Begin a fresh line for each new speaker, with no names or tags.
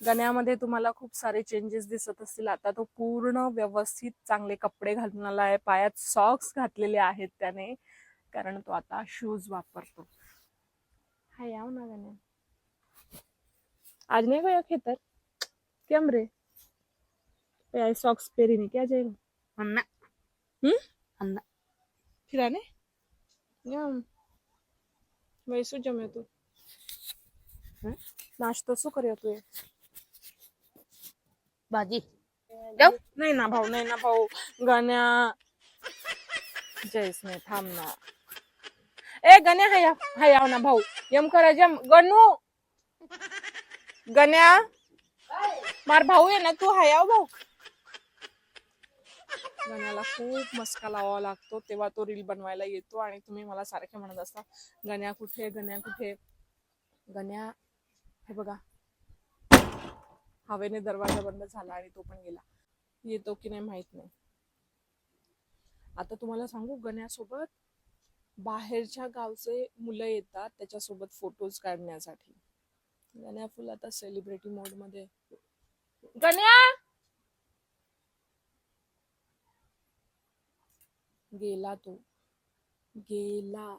गण्यामध्ये तुम्हाला खूप सारे चेंजेस दिसत असतील. आता तो पूर्ण व्यवस्थित चांगले कपडे घालून आला आहे, पायात सॉक्स घातलेले आहेत त्याने, कारण तो आता शूज वापरतो. हाय आओ ना गण्या, आज नहीं गया खेतर केम रे? पे सॉक्स પહેરીને ક્યાં જઈ
अन्ना अन्ना
ફિરાને યમ ભાઈ શું જમ્યો તું? નાસ્તો શું કર્યો તું?
भाजी
नाही ना भाऊ, नाही ना भाऊ. गण्या जयस नाही, थांब ना. ए गण्या हाय हाय आव ना भाऊ, यम करा जम गणू. गण्या मार भाऊ आहे ना तू, हाय आव भाऊ. गण्याला खूप मस्का लावावा लागतो तेव्हा तो रील बनवायला येतो. आणि तुम्ही मला सारखे म्हणत असता गण्या कुठे, गण्या कुठे. गण्या हे बघा, हवेने दरवाजा बंद झाला आणि तो पण गेला. येतो की नाही माहित नाही. आता तुम्हाला सांगू, गण्यासोबत बाहेरच्या गावचे मुलं येतात त्याच्यासोबत फोटोज काढण्यासाठी. गण्या फुल आता सेलिब्रिटी मोड मध्ये. गण्या गेला, तो गेला.